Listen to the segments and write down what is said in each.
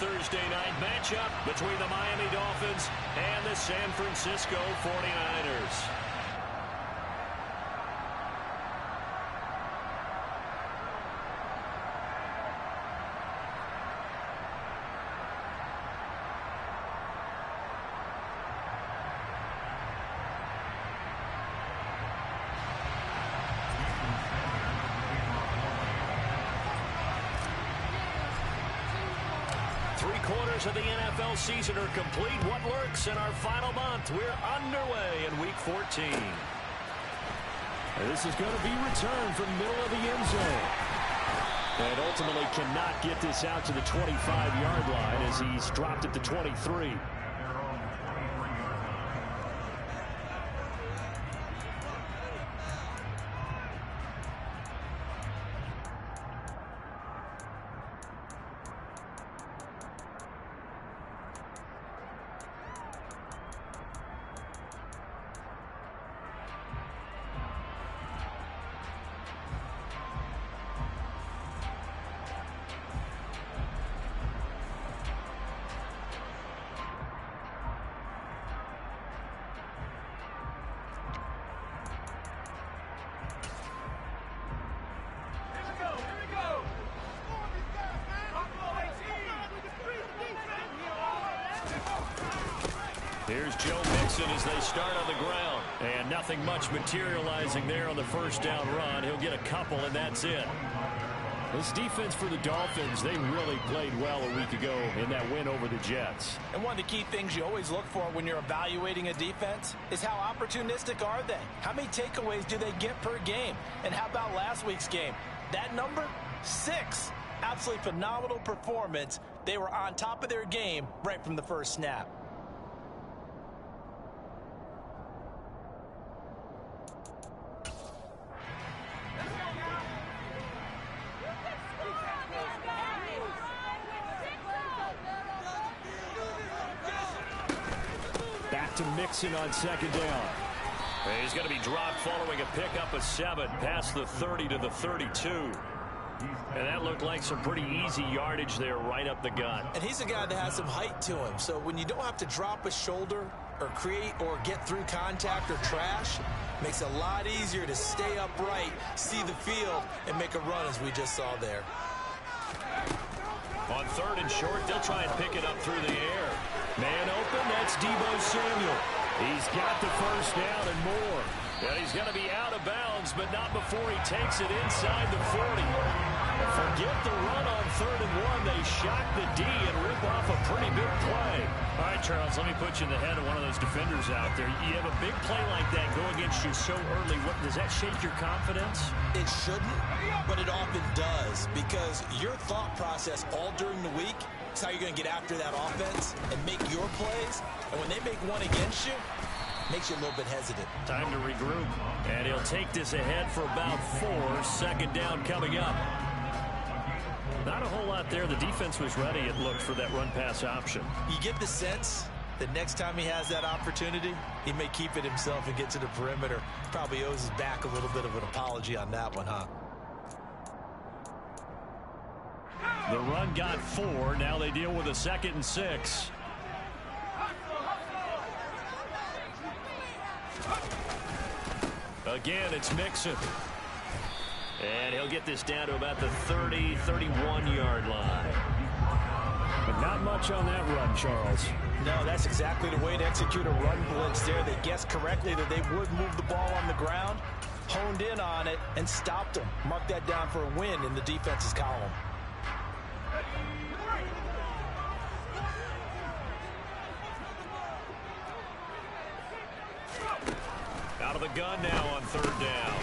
Thursday night matchup between the Miami Dolphins and the San Francisco 49ers. Three-quarters of the NFL season are complete. What lurks in our final month? We're underway in Week 14. This is going to be returned from middle of the end zone. And ultimately cannot get this out to the 25-yard line as he's dropped at the 23. Here's Joe Mixon as they start on the ground. And nothing much materializing there on the first down run. He'll get a couple, and that's it. This defense for the Dolphins, they really played well a week ago in that win over the Jets. And one of the key things you always look for when you're evaluating a defense is how opportunistic are they? How many takeaways do they get per game? And how about last week's game? That number? 6. Absolutely phenomenal performance. They were on top of their game right from the first snap. Back to Mixon on second down. He's going to be dropped following a pickup of 7 past the 30 to the 32. And that looked like some pretty easy yardage there right up the gut. And he's a guy that has some height to him. So when you don't have to drop a shoulder or create or get through contact or trash, makes it a lot easier to stay upright, see the field, and make a run as we just saw there. On third and short, they'll try and pick it up through the air. Man open, that's Deebo Samuel. He's got the first down and more. And he's going to be out of bounds, but not before he takes it inside the 40. Forget the run on third and 1. They shock the D and rip off a pretty big play. All right, Charles, let me put you in the head of one of those defenders out there. You have a big play like that go against you so early. Does that shake your confidence? It shouldn't, but it often does, because your thought process all during the week is how you're going to get after that offense and make your plays. And when they make one against you, makes you a little bit hesitant. Time to regroup. And he'll take this ahead for about 4. Second down coming up. Not a whole lot there. The defense was ready, it looked, for that run-pass option. You get the sense that next time he has that opportunity, he may keep it himself and get to the perimeter. Probably owes his back a little bit of an apology on that one, huh? The run got 4. Now they deal with a 2nd and 6. Again, it's Mixon. And he'll get this down to about the 30, 31-yard line. But not much on that run, Charles. No, that's exactly the way to execute a run blitz there. They guessed correctly that they would move the ball on the ground, honed in on it, and stopped them. Mark that down for a win in the defense's column. Out of the gun now on third down.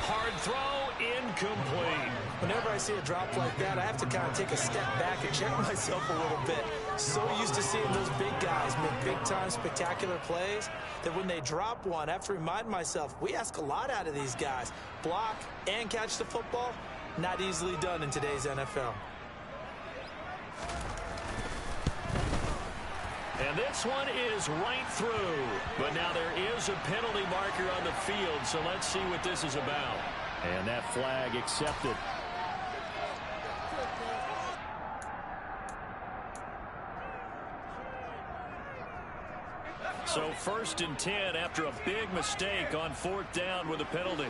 Hard throw, incomplete. Whenever I see a drop like that, I have to kind of take a step back and check myself a little bit. So used to seeing those big guys make big-time spectacular plays that when they drop one, I have to remind myself, we ask a lot out of these guys. Block and catch the football, not easily done in today's NFL. And this one is right through. But now there is a penalty marker on the field, so let's see what this is about. And that flag accepted. So 1st and 10 after a big mistake on 4th down with a penalty.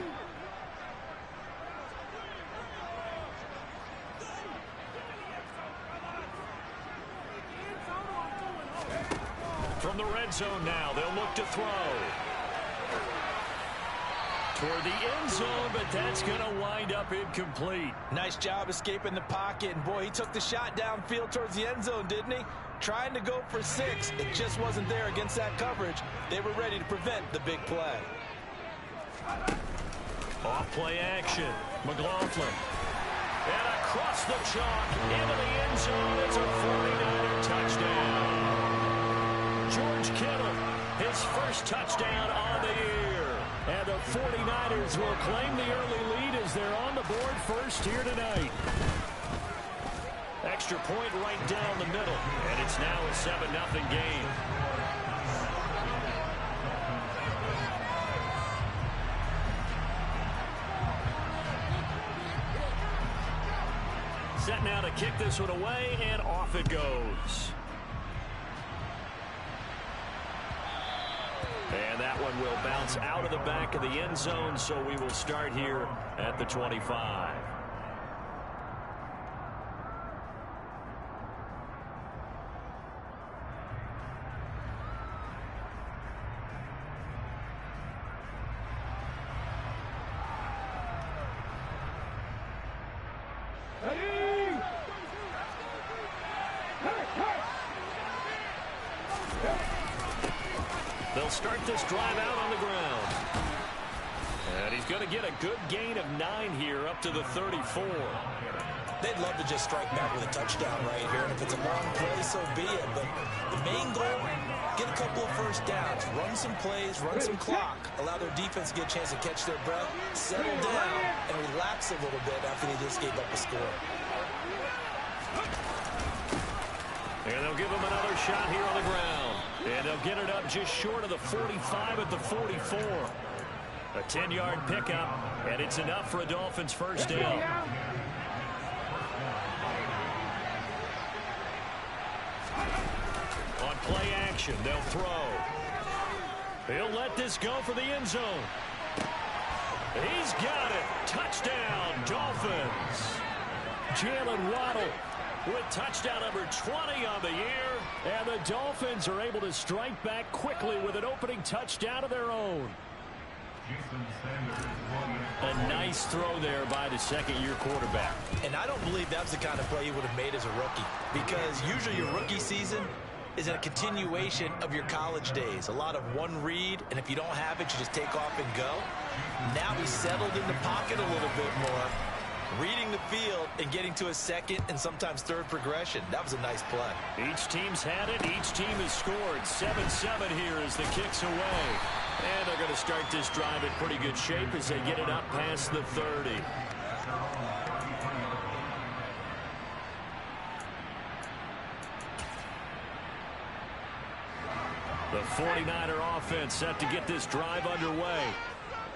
From the red zone now, they'll look to throw. Toward the end zone, but that's going to wind up incomplete. Nice job escaping the pocket. And, boy, he took the shot downfield towards the end zone, didn't he? Trying to go for 6. It just wasn't there against that coverage. They were ready to prevent the big play. Off play action. McLaughlin. And across the chalk into the end zone. It's a 49er touchdown. George Kittle, his first touchdown on the year. And the 49ers will claim the early lead as they're on the board first here tonight. Extra point right down the middle. And it's now a 7-0 game. Set now to kick this one away, and off it goes. And that one will bounce out of the back of the end zone, so we will start here at the 25. They'll start this drive out on the ground. And he's going to get a good gain of 9 here up to the 34. They'd love to just strike back with a touchdown right here. And if it's a long play, so be it. But the main goal, get a couple of first downs. Run some plays, run some clock. Allow their defense to get a chance to catch their breath, settle down, and relax a little bit after they just gave up a score. And they'll give him another shot here on the ground. And they'll get it up just short of the 45 at the 44. A 10-yard pickup, and it's enough for a Dolphins first down. On play action, they'll throw. He'll let this go for the end zone. He's got it. Touchdown, Dolphins. Jalen Waddle with touchdown number 20 on the year. And the Dolphins are able to strike back quickly with an opening touchdown of their own. A nice throw there by the second-year quarterback. And I don't believe that was the kind of play he would have made as a rookie, because usually your rookie season is a continuation of your college days. A lot of one read, and if you don't have it, you just take off and go. Now he's settled in the pocket a little bit more, reading the field and getting to a second and sometimes third progression. That was a nice play. Each team's had it. Each team has scored. 7-7 here as the kick's away. And they're going to start this drive in pretty good shape as they get it up past the 30. The 49er offense set to get this drive underway.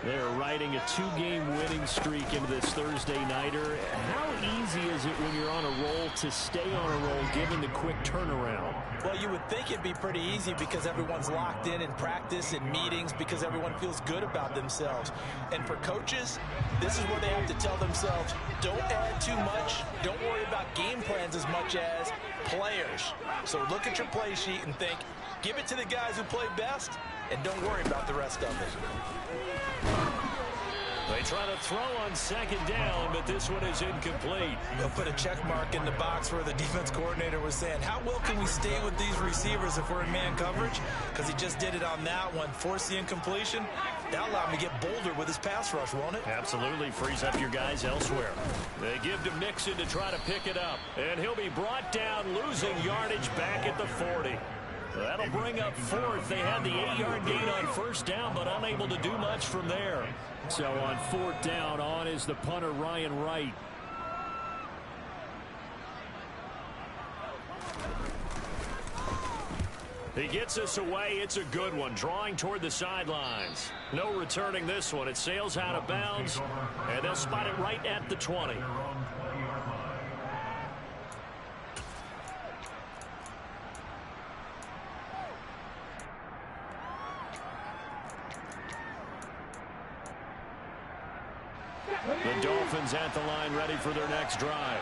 They're riding a 2-game winning streak into this Thursday nighter. How easy is it when you're on a roll to stay on a roll given the quick turnaround? Well, you would think it'd be pretty easy because everyone's locked in practice and meetings, because everyone feels good about themselves. And for coaches, this is where they have to tell themselves, don't add too much. Don't worry about game plans as much as players. So look at your play sheet and think, give it to the guys who play best, and don't worry about the rest of it. They try to throw on second down, but this one is incomplete. They'll put a check mark in the box where the defense coordinator was saying, how well can we stay with these receivers if we're in man coverage? Because he just did it on that one, forced the incompletion. That'll allow him to get bolder with his pass rush, won't it? Absolutely, frees up your guys elsewhere. They give to Mixon to try to pick it up, and he'll be brought down, losing yardage back at the 40. That'll bring up fourth. They had the 8-yard gain on first down, but unable to do much from there. So on fourth down, on is the punter, Ryan Wright. He gets us away. It's a good one, drawing toward the sidelines. No returning this one. It sails out of bounds, and they'll spot it right at the 20. The Dolphins at the line, ready for their next drive.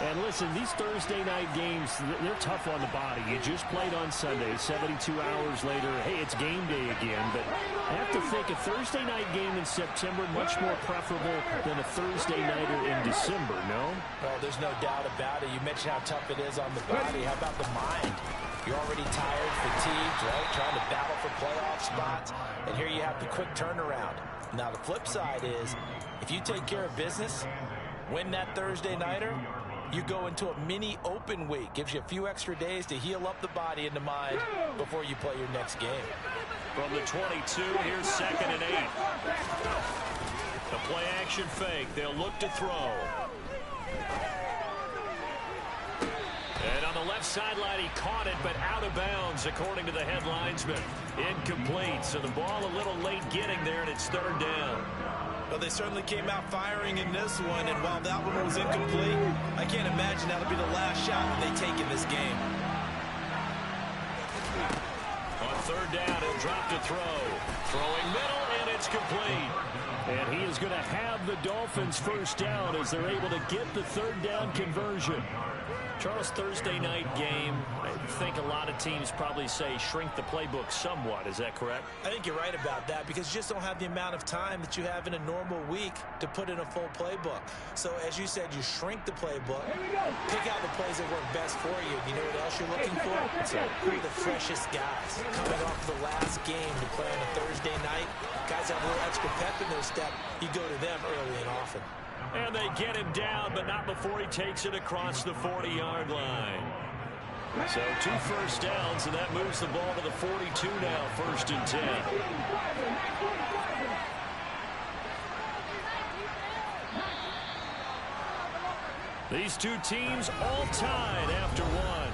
And listen, these Thursday night games, they're tough on the body. You just played on Sunday, 72 hours later. Hey, it's game day again. But I have to think a Thursday night game in September much more preferable than a Thursday nighter in December, no? Well, there's no doubt about it. You mentioned how tough it is on the body. How about the mind? You're already tired, fatigued, right? Trying to battle for playoff spots. And here you have the quick turnaround. Now, the flip side is, if you take care of business, win that Thursday nighter, you go into a mini open week. Gives you a few extra days to heal up the body and the mind before you play your next game. From the 22, here's 2nd and 8. The play action fake. They'll look to throw. And on the left sideline, he caught it, but out of bounds, according to the head linesman. Incomplete, so the ball a little late getting there, and it's 3rd down. Well, they certainly came out firing in this one, and while that one was incomplete, I can't imagine that'll be the last shot that they take in this game. On 3rd down, he'll drop to throw. Throwing middle, and it's complete. And he is going to have the Dolphins first down as they're able to get the 3rd down conversion. Charles, Thursday night game, I think a lot of teams probably say shrink the playbook somewhat. Is that correct? I think you're right about that because you just don't have the amount of time that you have in a normal week to put in a full playbook. So, as you said, you shrink the playbook, pick out the plays that work best for you. You know what else you're looking for? Who are the freshest guys coming off of the last game to play on a Thursday night? Guys have a little extra pep in their step. You go to them early and often. And they get him down, but not before he takes it across the 40-yard line. So 2 first downs, and that moves the ball to the 42 now, 1st and 10. These two teams all tied after 1.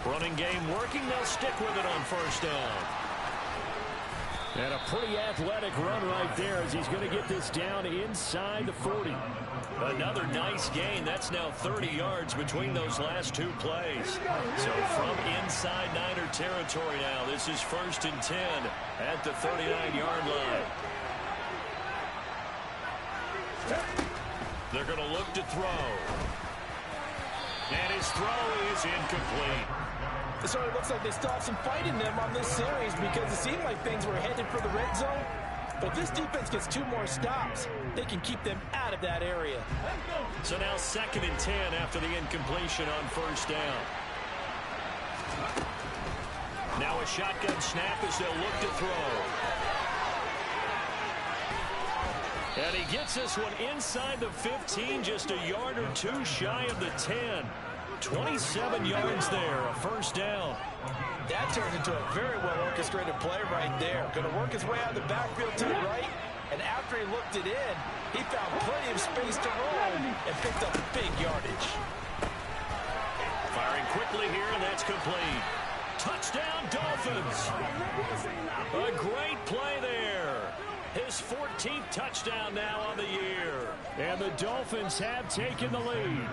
Running game working. They'll stick with it on 1st down. And a pretty athletic run right there as he's going to get this down inside the 40. Another nice gain. That's now 30 yards between those last 2 plays. So from inside Niner territory now, this is 1st and 10 at the 39-yard line. They're going to look to throw. And his throw is incomplete. It certainly looks like they still have some fight in them on this series because it seemed like things were headed for the red zone. But if this defense gets 2 more stops, they can keep them out of that area. So now 2nd and 10 after the incompletion on 1st down. Now a shotgun snap as they'll look to throw. And he gets this one inside the 15, just a yard or 2 shy of the 10. 27 yards there, a 1st down. That turns into a very well-orchestrated play right there. Going to work his way out of the backfield to the right, and after he looked it in, he found plenty of space to roll and picked up big yardage. Firing quickly here, and that's complete. Touchdown, Dolphins. A great play there. His 14th touchdown now on the year. And the Dolphins have taken the lead.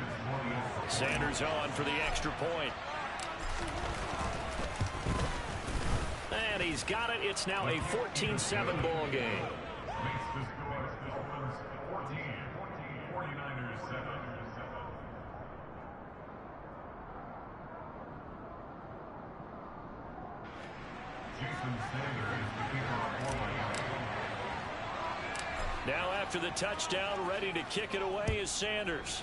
Sanders on for the extra point. And he's got it. It's now a 14-7 ball game. Now after the touchdown, ready to kick it away is Sanders.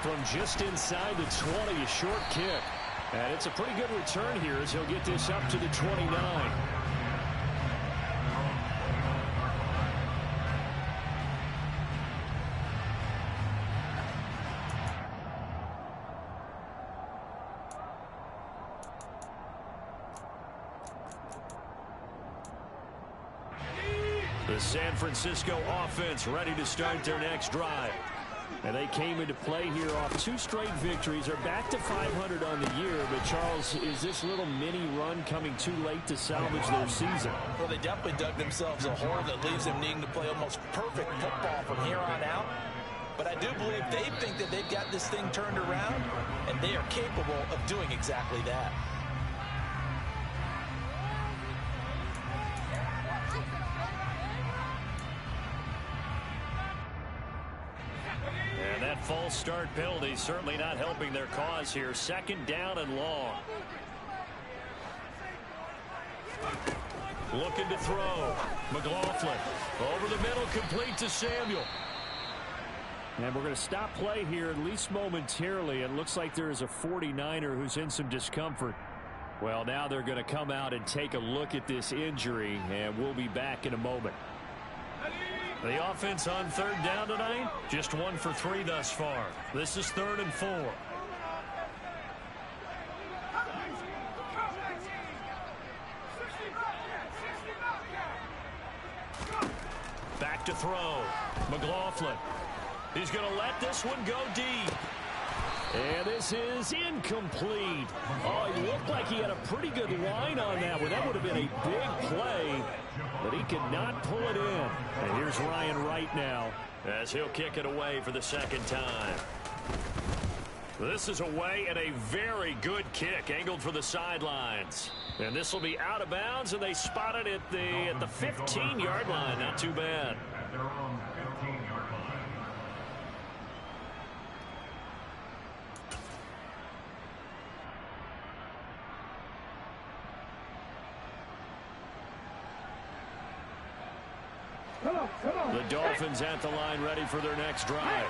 From just inside the 20, a short kick. And it's a pretty good return here as he'll get this up to the 29. The San Francisco offense ready to start their next drive. And they came into play here off 2 straight victories. They're back to 500 on the year. But, Charles, is this little mini run coming too late to salvage their season? Well, they definitely dug themselves a hole that leaves them needing to play almost perfect football from here on out. But I do believe they think that they've got this thing turned around, and they are capable of doing exactly that. And that false start penalty certainly not helping their cause here. 2nd down and long. Looking to throw. McLaughlin over the middle, complete to Samuel. And we're going to stop play here at least momentarily. It looks like there is a 49er who's in some discomfort. Well, now they're going to come out and take a look at this injury, and we'll be back in a moment. The offense on 3rd down tonight, just 1 for 3 thus far. This is 3rd and 4. Back to throw. McLaughlin. He's going to let this one go deep. And this is incomplete. Oh, he looked like he had a pretty good line on that one. That would have been a big play, but he could not pull it in. And here's Ryan Wright now, as he'll kick it away for the 2nd time. This is away and a very good kick, angled for the sidelines. And this will be out of bounds, and they spot it at the 15-yard line. Not too bad. The Dolphins at the line, ready for their next drive.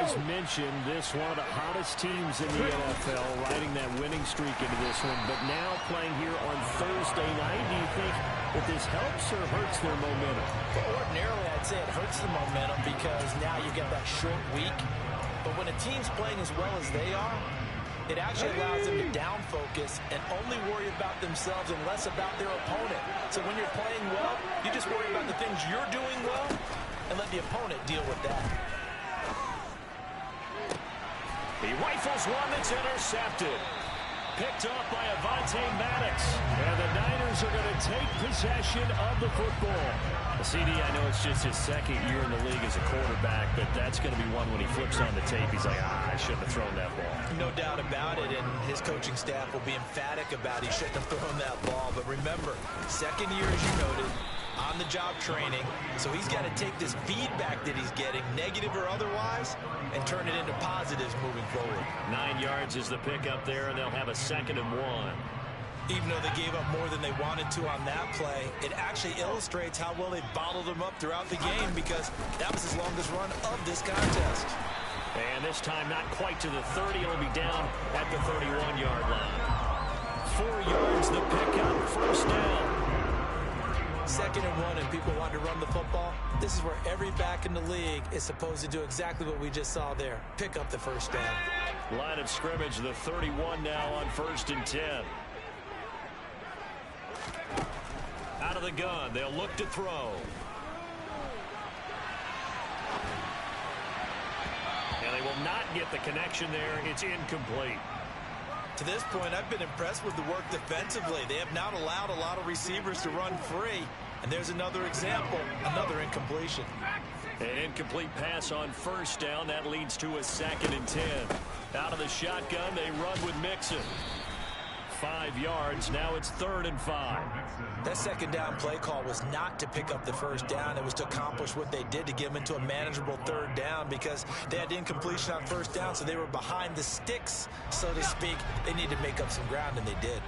As mentioned, this one of the hottest teams in the NFL, riding that winning streak into this one. But now playing here on Thursday night, do you think that this helps or hurts their momentum? Well, ordinarily, I'd say it hurts the momentum because now you get that short week. But when a team's playing as well as they are, it actually allows them to down focus and only worry about themselves and less about their opponent. So when you're playing well, you just worry about the things you're doing well and let the opponent deal with that. He rifles one that's intercepted. Picked up by Avonte Maddox. And the Niners are going to take possession of the football. CD, I know it's just his 2nd year in the league as a quarterback, but that's going to be one when he flips on the tape. He's like, I shouldn't have thrown that ball. No doubt about it, and his coaching staff will be emphatic about he shouldn't have thrown that ball. But remember, 2nd year, as you noted, on-the-job training. So he's got to take this feedback that he's getting, negative or otherwise, and turn it into positives moving forward. 9 yards is the pickup there, and they'll have a 2nd and 1. Even though they gave up more than they wanted to on that play, it actually illustrates how well they bottled them up throughout the game because that was his longest run of this contest. And this time not quite to the 30. It'll be down at the 31-yard line. 4 yards the pickup, 1st down. 2nd and 1 and people want to run the football. This is where every back in the league is supposed to do exactly what we just saw there. Pick up the 1st down. Line of scrimmage, the 31 now on 1st and 10. Out of the gun, they'll look to throw. And they will not get the connection there. It's incomplete. To this point, I've been impressed with the work defensively. They have not allowed a lot of receivers to run free. And there's another example, another incompletion. An incomplete pass on 1st down. That leads to a 2nd and 10. Out of the shotgun, they run with Mixon. 5 yards. Now it's 3rd and 5. That 2nd down play call was not to pick up the 1st down. It was to accomplish what they did to get them into a manageable 3rd down because they had incompletion on 1st down, so they were behind the sticks, so to speak. They needed to make up some ground, and they did.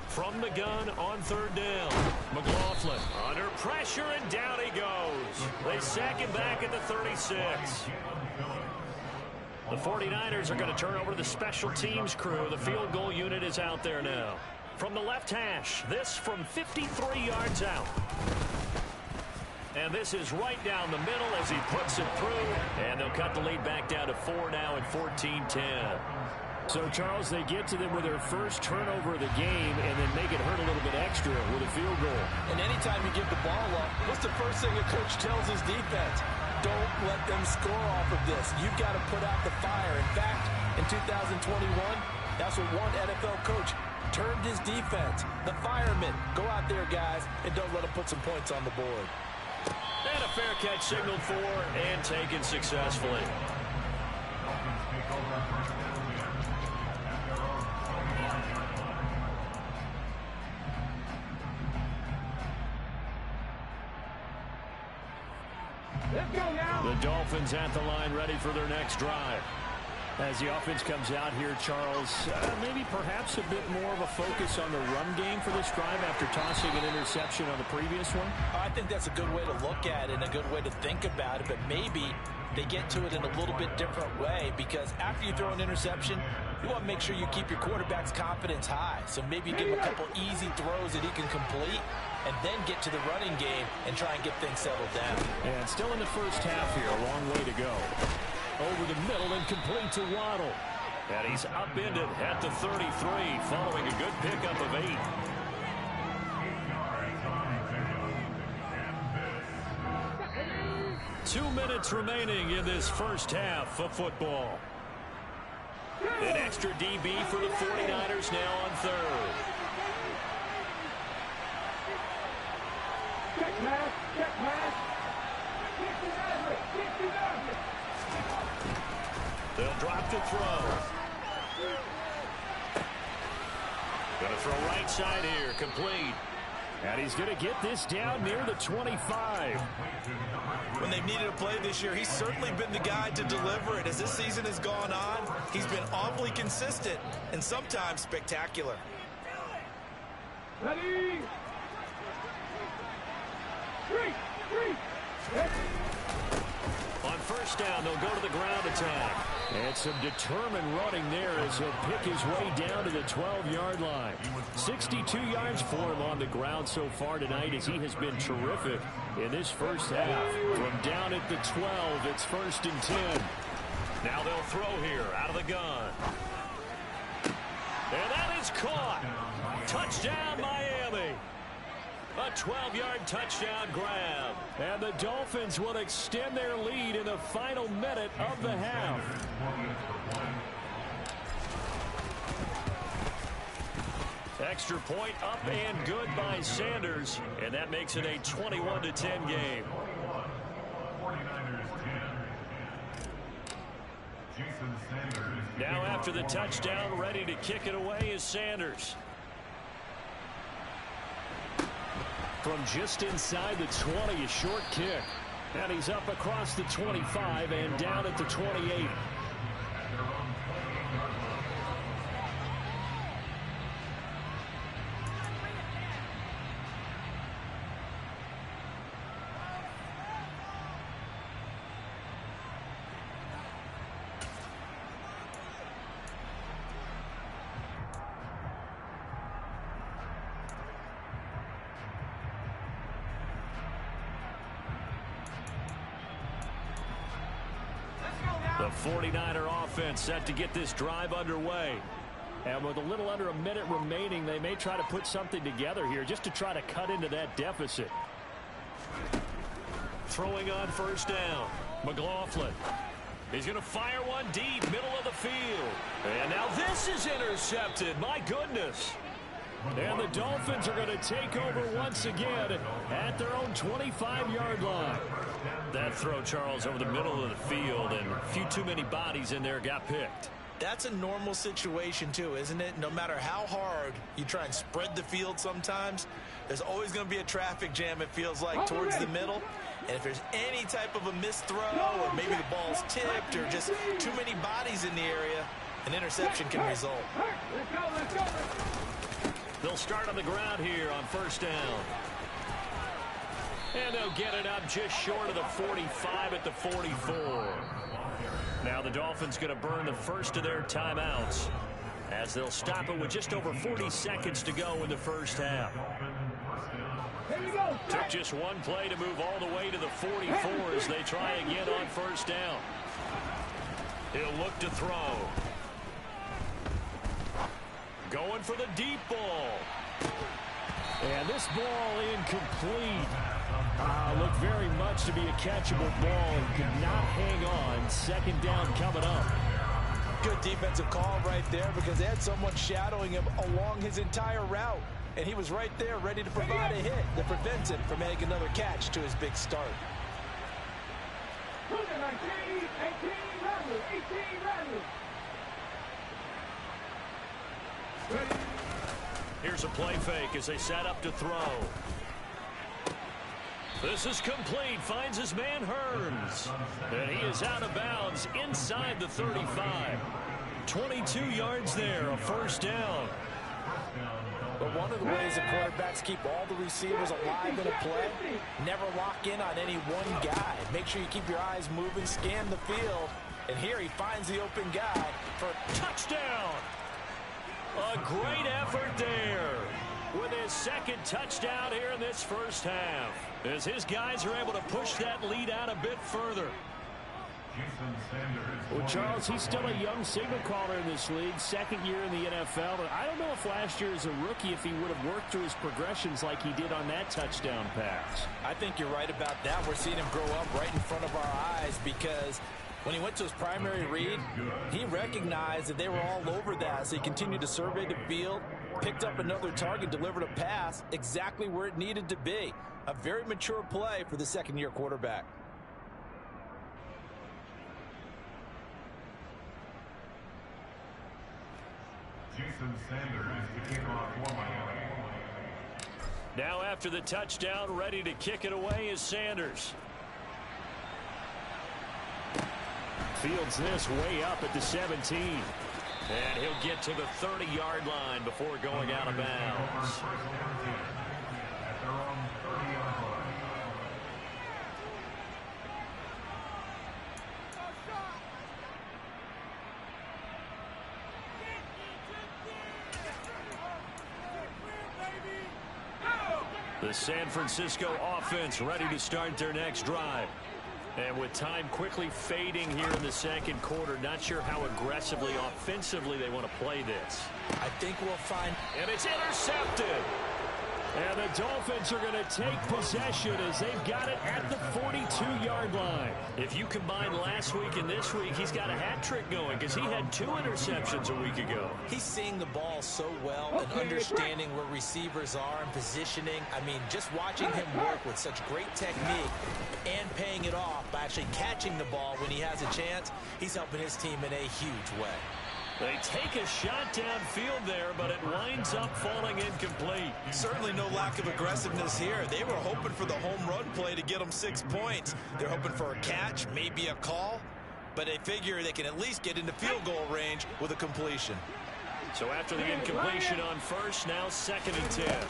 From the gun on 3rd down. McLaughlin under pressure, and down he goes. They sack him back at the 36. The 49ers are going to turn over to the special teams crew. The field goal unit is out there now. From the left hash, this from 53 yards out. And this is right down the middle as he puts it through. And they'll cut the lead back down to 4 now at 14-10. So, Charles, they get to them with their first turnover of the game and then make it hurt a little bit extra with a field goal. And anytime you give the ball up, what's the first thing a coach tells his defense? Don't let them score off of this. You've got to put out the fire. In fact, in 2021, that's what one NFL coach termed his defense. The firemen. Go out there, guys, and don't let them put some points on the board. And a fair catch signaled for and taken successfully. The Dolphins at the line ready for their next drive. As the offense comes out here, Charles, maybe perhaps a bit more of a focus on the run game for this drive after tossing an interception on the previous one? I think that's a good way to look at it and a good way to think about it, but maybe they get to it in a little bit different way, because after you throw an interception, you want to make sure you keep your quarterback's confidence high. So maybe you give him a couple easy throws that he can complete and then get to the running game and try and get things settled down. And still in the first half here, a long way to go. Over the middle and complete to Waddle. And he's upended at the 33 following a good pickup of 8. Two minutes remaining in this first half of football. An extra DB for the 49ers now on third. They'll drop the throw. Going to throw right side here, complete. And he's going to get this down near the 25. When they've needed a play this year, he's certainly been the guy to deliver it. As this season has gone on, he's been awfully consistent and sometimes spectacular. Ready? On first down, they'll go to the ground attack. And some determined running there as he'll pick his way down to the 12-yard line. 62 yards for him on the ground so far tonight, as he has been terrific in this first half. From down at the 12, it's 1st and 10. Now they'll throw here out of the gun. And that is caught. Touchdown, Miami. A 12-yard touchdown grab. And the Dolphins will extend their lead in the final minute of the half. Extra point up and good by Sanders. And that makes it a 21-10 game. Now after the touchdown, ready to kick it away is Sanders. From just inside the 20, a short kick. And he's up across the 25 and down at the 28. The 49er offense set to get this drive underway. And with a little under a minute remaining, they may try to put something together here just to try to cut into that deficit. Throwing on first down. McLaughlin. He's going to fire one deep, middle of the field. And now this is intercepted. My goodness. And the Dolphins are going to take over once again at their own 25-yard line. That throw, Charles, over the middle of the field, and a few too many bodies in there got picked. That's a normal situation, too, isn't it? No matter how hard you try and spread the field sometimes, there's always going to be a traffic jam, it feels like, towards the middle. And if there's any type of a missed throw, or maybe the ball's tipped, or just too many bodies in the area, an interception can result. Let's go. They'll start on the ground here on first down. And they'll get it up just short of the 45 at the 44. Now the Dolphins going to burn the first of their timeouts as they'll stop it with just over 40 seconds to go in the first half. Took just one play to move all the way to the 44 as they try again on first down. He'll look to throw. Going for the deep ball. And this ball incomplete. Looked very much to be a catchable ball and could not hang on. Second down coming up. Good defensive call right there because they had someone shadowing him along his entire route. And he was right there ready to provide a hit that prevents him from making another catch to his big start. Here's a play fake as they set up to throw. This is complete. Finds his man Hearns. And he is out of bounds inside the 35. 22 yards there, a first down. But one of the ways that quarterbacks keep all the receivers alive in a play, never lock in on any one guy. Make sure you keep your eyes moving, scan the field. And here he finds the open guy for a touchdown. A great effort there with his second touchdown here in this first half, as his guys are able to push that lead out a bit further. Well, Charles, he's still a young signal caller in this league, second year in the NFL. But I don't know if last year as a rookie, if he would have worked through his progressions like he did on that touchdown pass. I think you're right about that. We're seeing him grow up right in front of our eyes because when he went to his primary read, he recognized that they were all over that. So he continued to survey the field, picked up another target, delivered a pass exactly where it needed to be. A very mature play for the second-year quarterback. Jason Sanders to kick off for Miami. Now after the touchdown, ready to kick it away is Sanders. Fields this way up at the 17. And he'll get to the 30-yard line before going out of bounds. At their own 30-yard line. The San Francisco offense ready to start their next drive. And with time quickly fading here in the second quarter, not sure how aggressively, offensively they want to play this. I think we'll find... And it's intercepted. And the Dolphins are going to take possession as they've got it at the 42-yard line. If you combine last week and this week, he's got a hat trick going because he had 2 interceptions a week ago. He's seeing the ball so well and understanding where receivers are and positioning. I mean, just watching him work with such great technique and paying it off by actually catching the ball when he has a chance, he's helping his team in a huge way. They take a shot downfield there, but it winds up falling incomplete. Certainly no lack of aggressiveness here. They were hoping for the home run play to get them 6 points. They're hoping for a catch, maybe a call, but they figure they can at least get into field goal range with a completion. So after the incompletion on first, now 2nd and 10.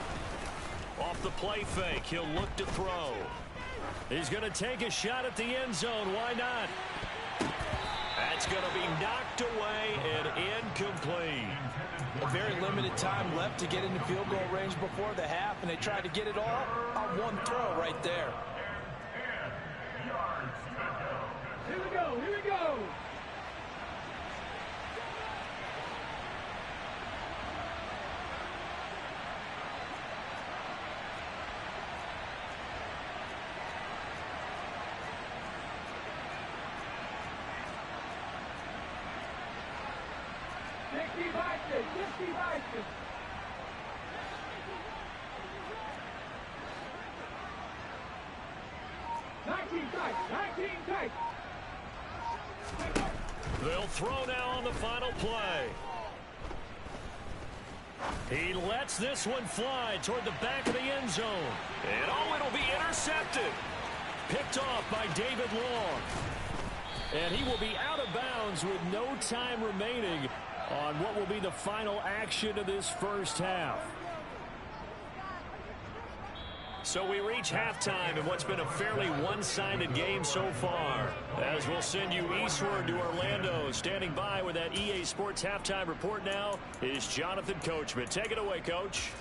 Off the play fake, he'll look to throw. He's going to take a shot at the end zone. Why not? That's going to be knocked away and incomplete. A very limited time left to get into field goal range before the half, and they tried to get it all on one throw right there. Here we go, here we go. They'll throw now on the final play. He lets this one fly toward the back of the end zone. And oh, it'll be intercepted. Picked off by David Long. And he will be out of bounds with no time remaining on what will be the final action of this first half. So we reach halftime in what's been a fairly one-sided game so far. As we'll send you eastward to Orlando. Standing by with that EA Sports halftime report now is Jonathan Coachman. Take it away, Coach.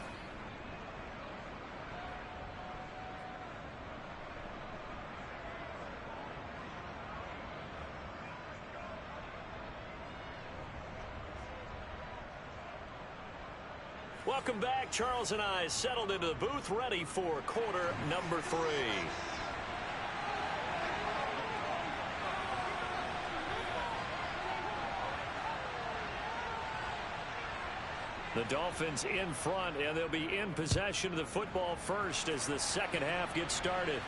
Welcome back. Charles and I settled into the booth, ready for quarter number 3. The Dolphins in front, and they'll be in possession of the football first as the second half gets started.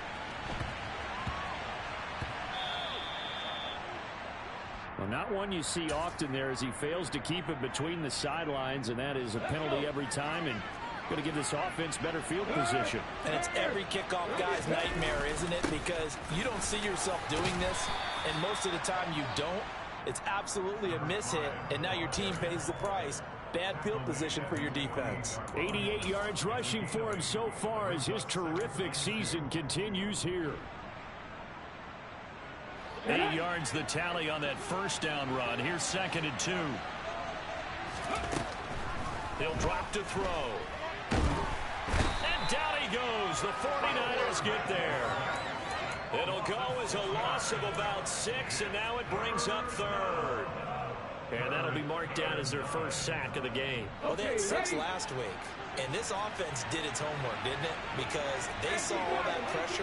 Well, not one you see often there as he fails to keep it between the sidelines, and that is a penalty every time, and going to give this offense better field position. And it's every kickoff guy's nightmare, isn't it? Because you don't see yourself doing this, and most of the time you don't. It's absolutely a mishit, and now your team pays the price. Bad field position for your defense. 88 yards rushing for him so far as his terrific season continues here. 8 yards the tally on that first down run. Here's 2nd and 2. He'll drop to throw. And down he goes. The 49ers get there. It'll go as a loss of about 6, and now it brings up 3rd. And that'll be marked down as their first sack of the game. Well, they had 6 last week. And this offense did its homework, didn't it? Because they saw all that pressure,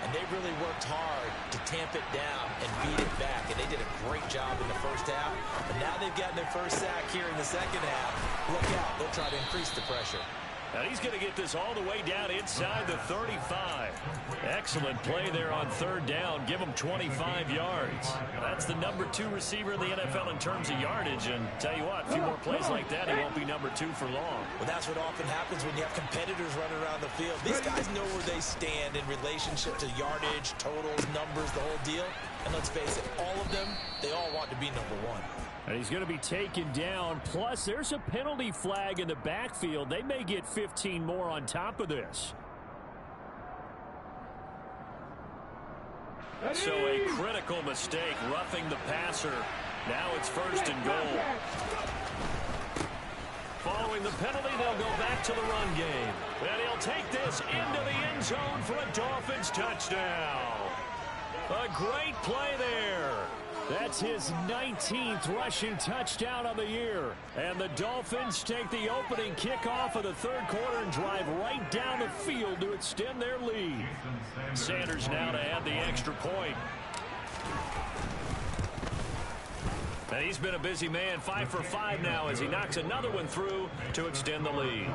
and they really worked hard to tamp it down and beat it back. And they did a great job in the first half. But now they've gotten their first sack here in the second half. Look out. They'll try to increase the pressure. Now he's going to get this all the way down inside the 35. Excellent play there on 3rd down. Give him 25 yards. That's the number 2 receiver in the NFL in terms of yardage. And tell you what, a few more plays like that, he won't be number 2 for long. Well, that's what often happens when you have competitors running around the field. These guys know where they stand in relationship to yardage, totals, numbers, the whole deal. And let's face it, all of them, they all want to be number 1. And he's going to be taken down. Plus, there's a penalty flag in the backfield. They may get 15 more on top of this. So a critical mistake, roughing the passer. Now it's 1st and goal. Following the penalty, they'll go back to the run game. And he'll take this into the end zone for a Dolphins touchdown. A great play there. That's his 19th rushing touchdown of the year. And the Dolphins take the opening kickoff of the 3rd quarter and drive right down the field to extend their lead. Sanders now to add the extra point. And he's been a busy man, 5 for 5 now as he knocks another one through to extend the lead.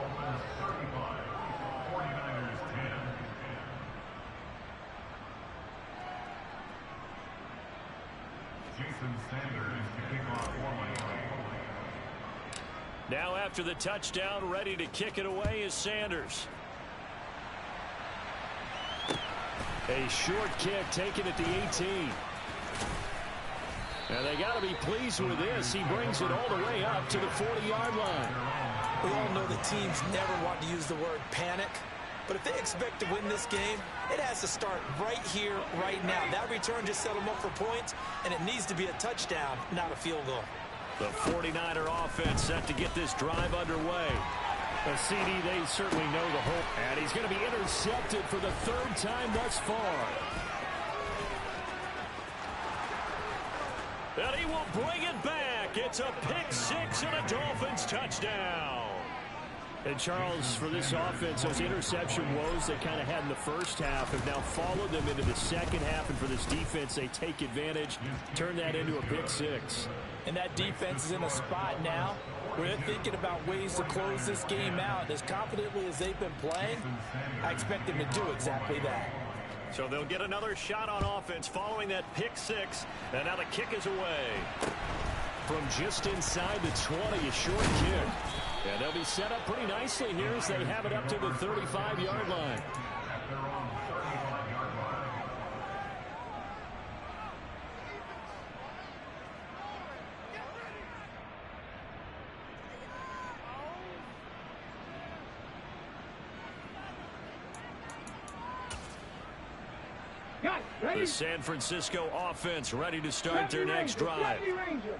Now after the touchdown, ready to kick it away is Sanders. A short kick taken at the 18. And they got to be pleased with this. He brings it all the way up to the 40-yard line. We all know the teams never want to use the word panic. But if they expect to win this game, it has to start right here, right now. That return just set them up for points, and it needs to be a touchdown, not a field goal. The 49er offense set to get this drive underway. The CD, they certainly know the whole. And he's going to be intercepted for the 3rd time thus far. And he will bring it back. It's a pick 6 and a Dolphins touchdown. And Charles, for this offense, those interception woes they kind of had in the first half have now followed them into the second half. And for this defense, they take advantage, turn that into a pick 6. And that defense is in a spot now where they're thinking about ways to close this game out. As confidently as they've been playing, I expect them to do exactly that. So they'll get another shot on offense following that pick 6. And now the kick is away. From just inside the 20, a short kick. And they'll be set up pretty nicely here as they have it up to the 35-yard line. The San Francisco offense ready to start their next drive.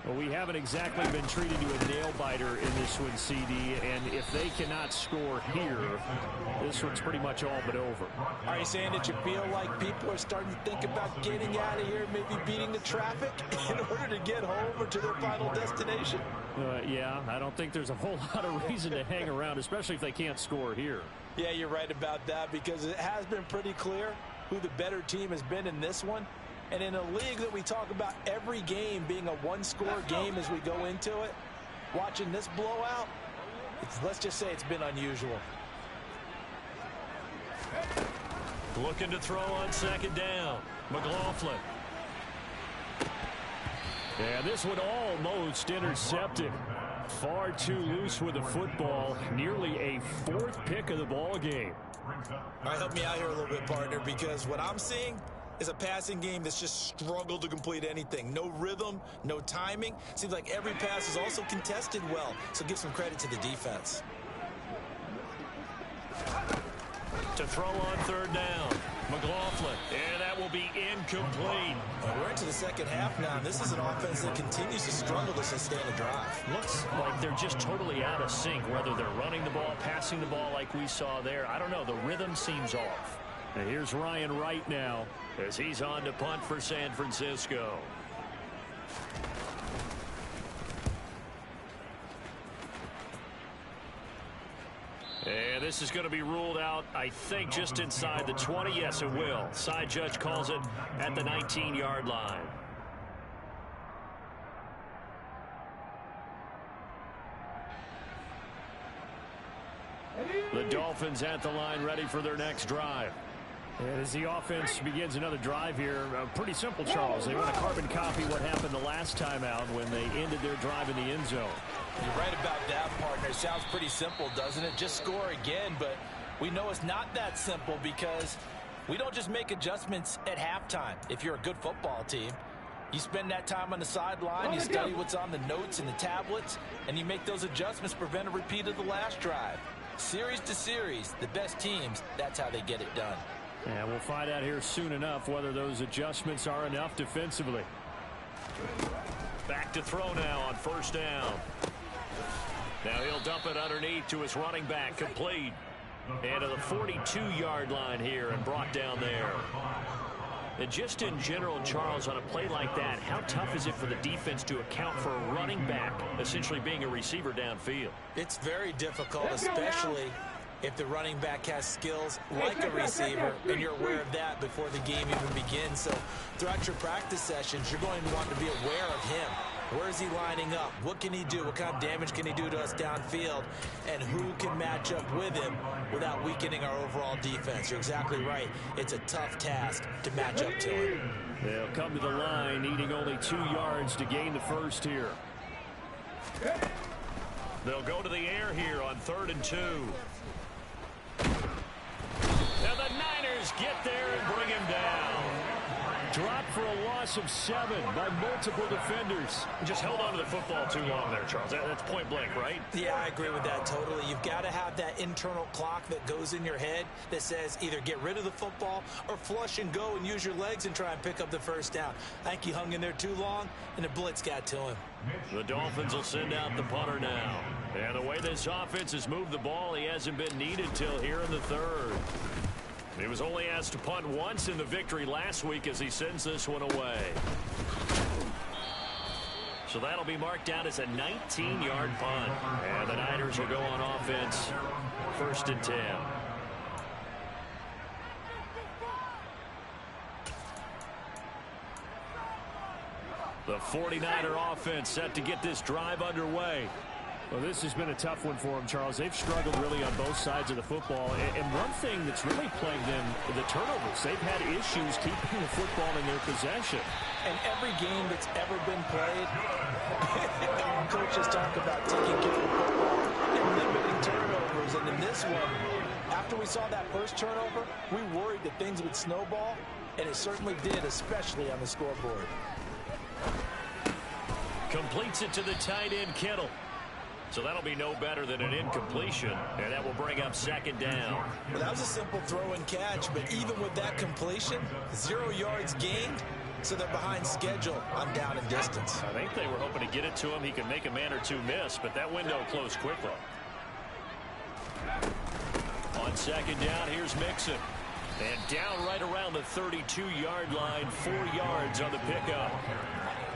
Well, we haven't exactly been treated to a nail-biter in this one, CD, and if they cannot score here, this one's pretty much all but over. Are you saying that you feel like people are starting to think about getting out of here, maybe beating the traffic in order to get get home or to their final destination? Yeah, I don't think there's a whole lot of reason to hang around, especially if they can't score here. Yeah, you're right about that, because it has been pretty clear who the better team has been in this one. And in a league that we talk about every game being a one-score game as we go into it, watching this blowout, let's just say it's been unusual. Looking to throw on second down. McLaughlin. And this one almost intercepted. Far too loose with the football. Nearly a fourth pick of the ball game. All right, help me out here a little bit, partner, because what I'm seeing is a passing game that's just struggled to complete anything. No rhythm, no timing. Seems like every pass is also contested well, so give some credit to the defense. To throw on third down. McLaughlin. And that will be incomplete. We're into the second half now, and this is an offense that continues to struggle to sustain a drive. Looks like they're just totally out of sync, whether they're running the ball, passing the ball like we saw there. I don't know. The rhythm seems off. And here's Ryan Wright now as he's on to punt for San Francisco. And this is going to be ruled out, I think, just inside the 20. Yes, it will. Side judge calls it at the 19-yard line. The Dolphins at the line, ready for their next drive. And as the offense begins another drive here, pretty simple, Charles. They want to carbon copy what happened the last time out when they ended their drive in the end zone. You're right about that, partner. It sounds pretty simple, doesn't it? Just score again, but we know it's not that simple because we don't just make adjustments at halftime. If you're a good football team, you spend that time on the sideline, you study what's on the notes and the tablets, and you make those adjustments to prevent a repeat of the last drive. Series to series, the best teams, that's how they get it done. And we'll find out here soon enough whether those adjustments are enough defensively. Back to throw now on first down. Now he'll dump it underneath to his running back, complete. And to the 42-yard line here and brought down there. And just in general, Charles, on a play like that, how tough is it for the defense to account for a running back essentially being a receiver downfield? It's very difficult, especially if the running back has skills like a receiver, and you're aware of that before the game even begins. So throughout your practice sessions, you're going to want to be aware of him. Where is he lining up? What can he do? What kind of damage can he do to us downfield? And who can match up with him without weakening our overall defense? You're exactly right. It's a tough task to match up to him. They'll come to the line, needing only 2 yards to gain the first here. They'll go to the air here on 3rd and 2. Now the Niners get there and bring him down. Dropped for a loss of 7 by multiple defenders. Just held on to the football too long there, Charles. That's point blank, right? Yeah, I agree with that totally. You've got to have that internal clock that goes in your head that says either get rid of the football or flush and go and use your legs and try and pick up the first down. I think he hung in there too long, and the blitz got to him. The Dolphins will send out the punter now. And the way this offense has moved the ball, he hasn't been needed till here in the 3rd. He was only asked to punt once in the victory last week as he sends this one away. So that'll be marked down as a 19-yard punt. And the Niners will go on offense, 1st and 10. The 49er offense set to get this drive underway. Well, this has been a tough one for them, Charles. They've struggled really on both sides of the football. And one thing that's really plagued them, the turnovers. They've had issues keeping the football in their possession. And every game that's ever been played, coaches talk about taking care of the football and limiting turnovers. And in this one, after we saw that first turnover, we worried that things would snowball, and it certainly did, especially on the scoreboard. Completes it to the tight end, Kittle. So that'll be no better than an incompletion, and that will bring up 2nd down. Well, that was a simple throw and catch, but even with that completion, 0 yards gained, so they're behind schedule on down and distance. I think they were hoping to get it to him. He could make a man or two miss, but that window closed quickly. On 2nd down, here's Mixon. And down right around the 32-yard line, 4 yards on the pickup.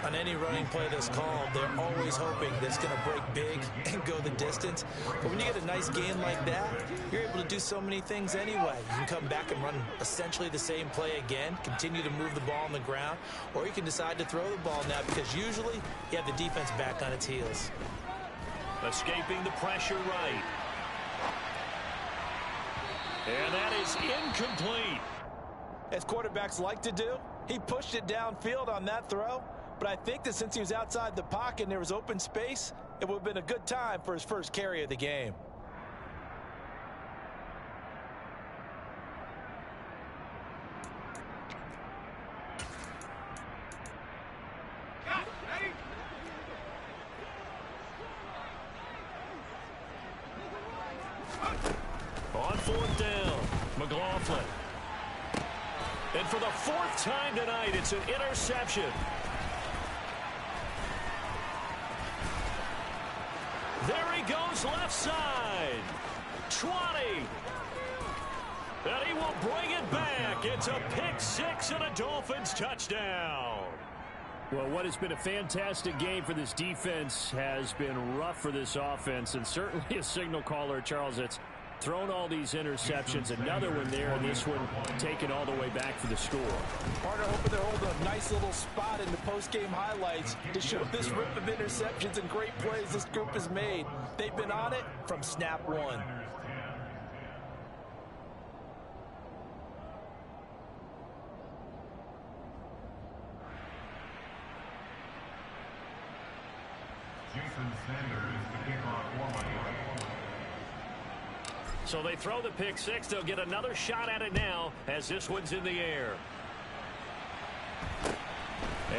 On any running play that's called, they're always hoping that it's going to break big and go the distance. But when you get a nice gain like that, you're able to do so many things anyway. You can come back and run essentially the same play again, continue to move the ball on the ground, or you can decide to throw the ball now because usually you have the defense back on its heels. Escaping the pressure right. And that is incomplete. As quarterbacks like to do, he pushed it downfield on that throw. But I think that since he was outside the pocket and there was open space, it would have been a good time for his first carry of the game. On fourth down, McLaughlin. And for the fourth time tonight, it's an interception. There he goes left side. 20. And he will bring it back. It's a pick six and a Dolphins touchdown. Well, what has been a fantastic game for this defense has been rough for this offense, and certainly a signal caller, Charles, that's thrown all these interceptions. Another one there, and this one taken all the way back for the score. Partner hoping they're holding a nice little spot in the post-game highlights to show this rip of interceptions and great plays this group has made. They've been on it from snap one. Jason Sanders is the kickoff for Miami. So they throw the pick six. They'll get another shot at it now as this one's in the air.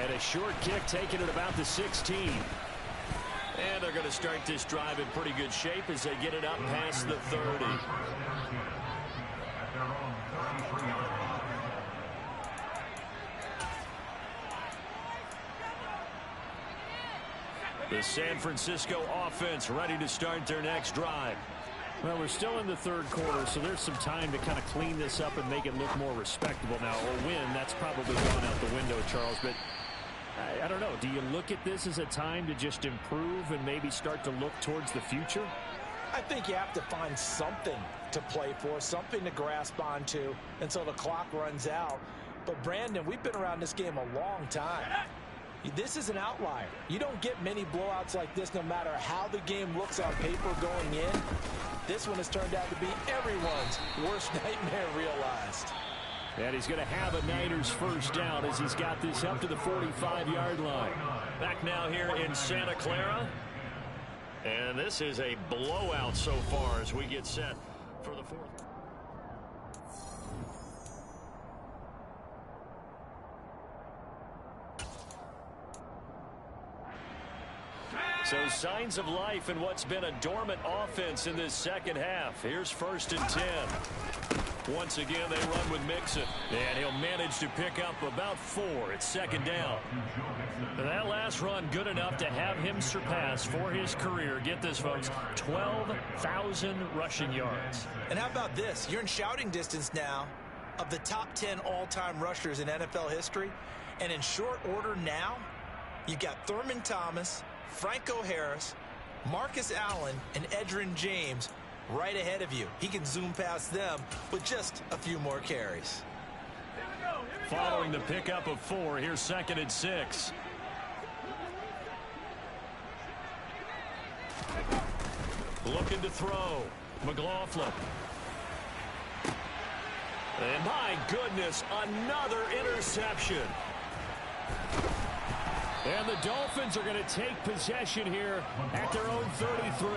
And a short kick taken at about the 16. And they're going to start this drive in pretty good shape as they get it up past the 30. The San Francisco offense ready to start their next drive. Well, we're still in the third quarter, so there's some time to kind of clean this up and make it look more respectable now. Or win, that's probably gone out the window, Charles. But I don't know. Do you look at this as a time to just improve and maybe start to look towards the future? I think you have to find something to play for, something to grasp onto until the clock runs out. But, Brandon, we've been around this game a long time. This is an outlier. You don't get many blowouts like this no matter how the game looks on paper going in. This one has turned out to be everyone's worst nightmare realized. And he's going to have a Niners first down as he's got this up to the 45-yard line. Back now here in Santa Clara. And this is a blowout so far as we get set for the fourth. So signs of life in what's been a dormant offense in this second half. Here's 1st and 10. Once again, they run with Mixon. And he'll manage to pick up about 4. It's 2nd down. That last run good enough to have him surpass for his career. Get this, folks, 12,000 rushing yards. And how about this? You're in shouting distance now of the top 10 all-time rushers in NFL history. And in short order now, you've got Thurman Thomas, Franco Harris, Marcus Allen, and Edgerrin James right ahead of you. He can zoom past them with just a few more carries. Following the pickup of 4, here's 2nd and 6. Looking to throw. McLaughlin. And my goodness, another interception. And the Dolphins are going to take possession here at their own 33.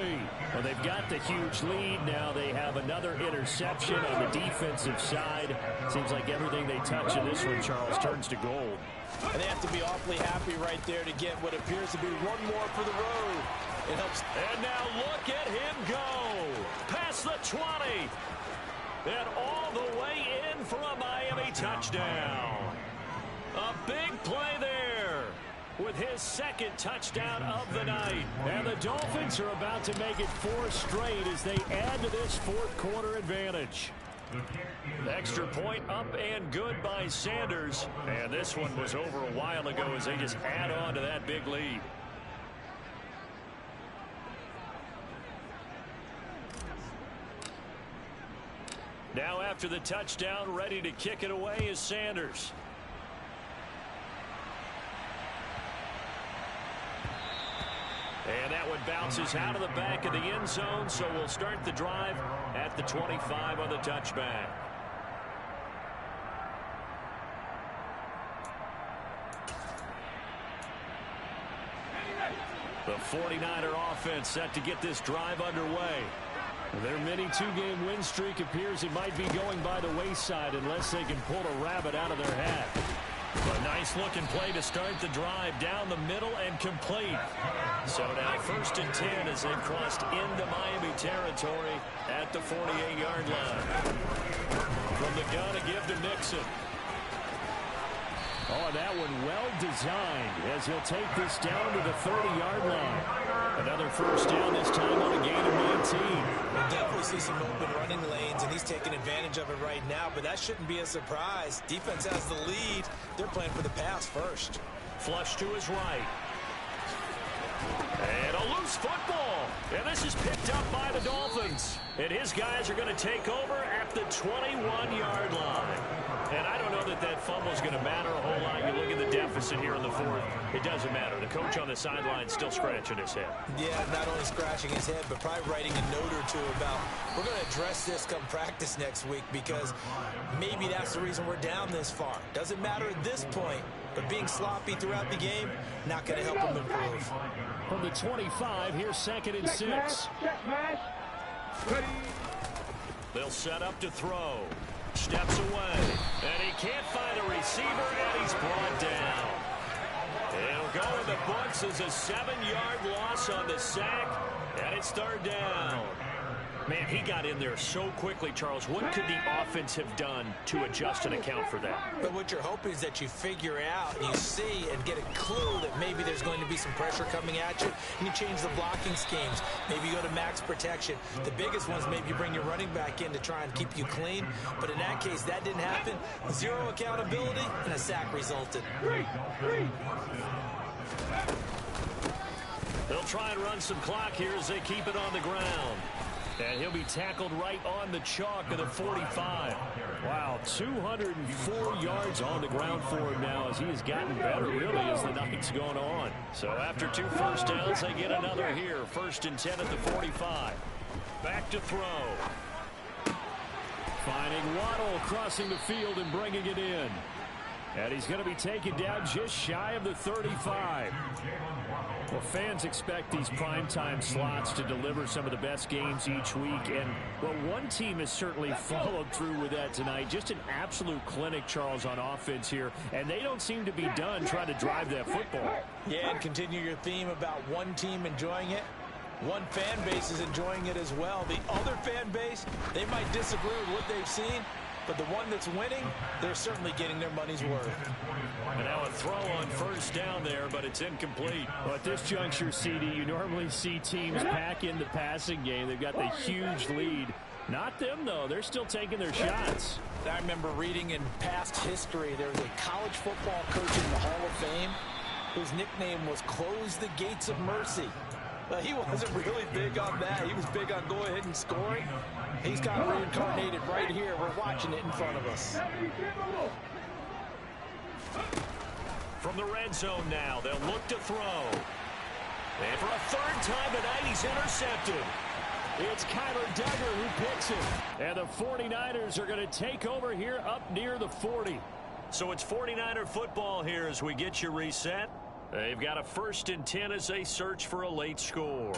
Well, they've got the huge lead. Now they have another interception on the defensive side. Seems like everything they touch in this one, Charles, turns to gold. And they have to be awfully happy right there to get what appears to be one more for the road. It helps. And now look at him go. Past the 20. And all the way in for a Miami touchdown. A big play there with his 2nd touchdown of the night. And the Dolphins are about to make it 4 straight as they add to this 4th quarter advantage. Extra point up and good by Sanders. And this one was over a while ago as they just add on to that big lead. Now after the touchdown, ready to kick it away is Sanders. And that one bounces out of the back of the end zone, so we'll start the drive at the 25 on the touchback. The 49er offense set to get this drive underway. Their mini two-game win streak appears it might be going by the wayside unless they can pull a rabbit out of their hat. A nice-looking play to start the drive down the middle and complete. So now 1st and 10 as they've crossed into Miami territory at the 48-yard line. From the gun, a give to Mixon. Oh, that one well designed as he'll take this down to the 30-yard line. Another first down, this time on a gain of 19. We'll definitely see some open running lanes, and he's taking advantage of it right now, but that shouldn't be a surprise. Defense has the lead. They're playing for the pass first. Flush to his right. And a loose football. And this is picked up by the Dolphins. And his guys are going to take over at the 21-yard line. And I don't know that that fumble is going to matter a whole lot. You look at the deficit here in the 4th. It doesn't matter. The coach on the sideline still scratching his head. Yeah, not only scratching his head, but probably writing a note or two about we're going to address this come practice next week because maybe that's the reason we're down this far. Doesn't matter at this point, but being sloppy throughout the game, not going to help him improve. From the 25, here's 2nd and 6. They'll set up to throw. Steps away. And he can't find a receiver, and he's brought down. It'll go in the books as a 7-yard loss on the sack, and it's 3rd down. Man, he got in there so quickly, Charles. What could the offense have done to adjust and account for that? But what you're hoping is that you figure out, you see, and get a clue that maybe there's going to be some pressure coming at you, and you change the blocking schemes. Maybe you go to max protection. The biggest ones, maybe you bring your running back in to try and keep you clean. But in that case, that didn't happen. Zero accountability, and a sack resulted. They'll try and run some clock here as they keep it on the ground. And he'll be tackled right on the chalk of the 45. Wow, 204 yards on the ground for him now as he has gotten better, really, as the night's gone on. So after 2 first downs, they get another here. 1st and 10 at the 45. Back to throw. Finding Waddle crossing the field and bringing it in. And he's going to be taken down just shy of the 35. Well, fans expect these primetime slots to deliver some of the best games each week. And, well, one team has certainly followed through with that tonight. Just an absolute clinic, Charles, on offense here. And they don't seem to be done trying to drive that football. Yeah, and continue your theme about one team enjoying it. One fan base is enjoying it as well. The other fan base, they might disagree with what they've seen. But the one that's winning, they're certainly getting their money's worth. And now a throw on 1st down there, but it's incomplete. Well, at this juncture, CD, you normally see teams pack in the passing game. They've got the huge lead. Not them, though. They're still taking their shots. I remember reading in past history, there was a college football coach in the Hall of Fame whose nickname was Close the Gates of Mercy. He wasn't really big on that. He was big on go ahead and scoring. He's got reincarnated right here. We're watching it in front of us. From the red zone now, they'll look to throw. And for a 3rd time tonight, he's intercepted. It's Kyler Duggar who picks it. And the 49ers are going to take over here up near the 40. So it's 49er football here as we get you reset. They've got a 1st and 10 as they search for a late score.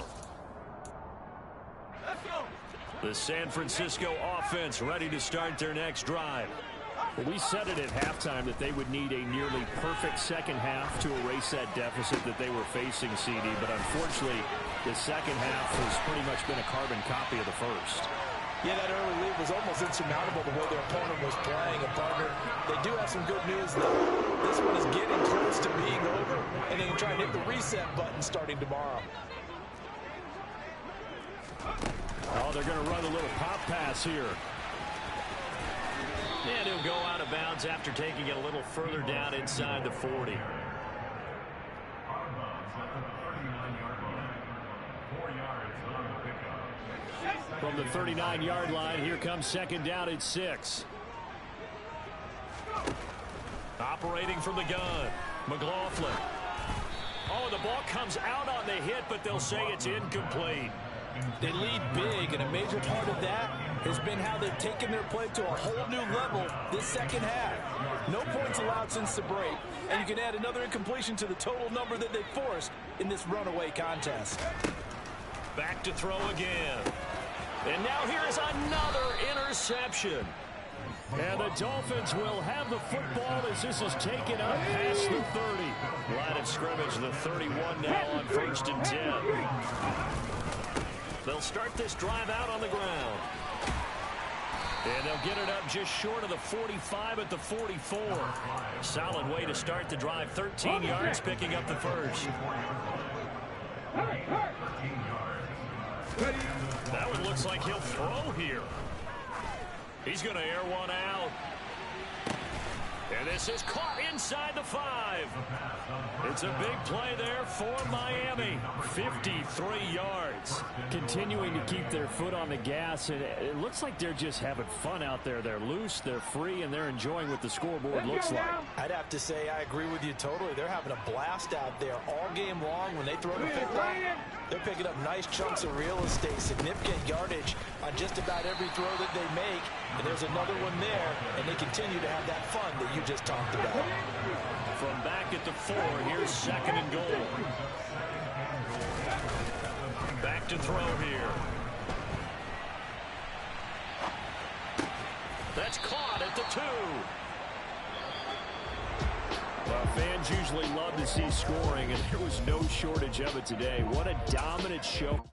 The San Francisco offense ready to start their next drive. Well, we said it at halftime that they would need a nearly perfect second half to erase that deficit that they were facing, CD. But unfortunately, the second half has pretty much been a carbon copy of the first. Yeah, that early lead was almost insurmountable the way their opponent was playing. And, partner, they do have some good news, though. This one is getting close to being over, and they can try and hit the reset button starting tomorrow. Oh, they're going to run a little pop pass here. And he'll go out of bounds after taking it a little further down inside the 40. From the 39-yard line, here comes second down at 6. Operating from the gun, McLaughlin. Oh, the ball comes out on the hit, but they'll say it's incomplete. They lead big, and a major part of that has been how they've taken their play to a whole new level this second half. No points allowed since the break, and you can add another incompletion to the total number that they forced in this runaway contest. Back to throw again. And now here's another interception. And the Dolphins will have the football as this is taken up past the 30. Line of scrimmage, the 31 now on 1st and 10. They'll start this drive out on the ground. And they'll get it up just short of the 45 at the 44. Solid way to start the drive. 13 yards, picking up the first. That one looks like he'll throw here. He's going to air one out. And this is caught inside the 5. It's a big play there for Miami. 53 yards. Continuing to keep their foot on the gas, and it looks like they're just having fun out there. They're loose, they're free, and they're enjoying what the scoreboard looks like. I'd have to say I agree with you totally. They're having a blast out there all game long. When they throw the football, they're picking up nice chunks of real estate, significant yardage on just about every throw that they make. And there's another one there, and they continue to have that fun that you just talked about. From back at the 4, here's 2nd and goal. Back to throw here. That's caught at the 2. Well, fans usually love to see scoring, and there was no shortage of it today. What a dominant show.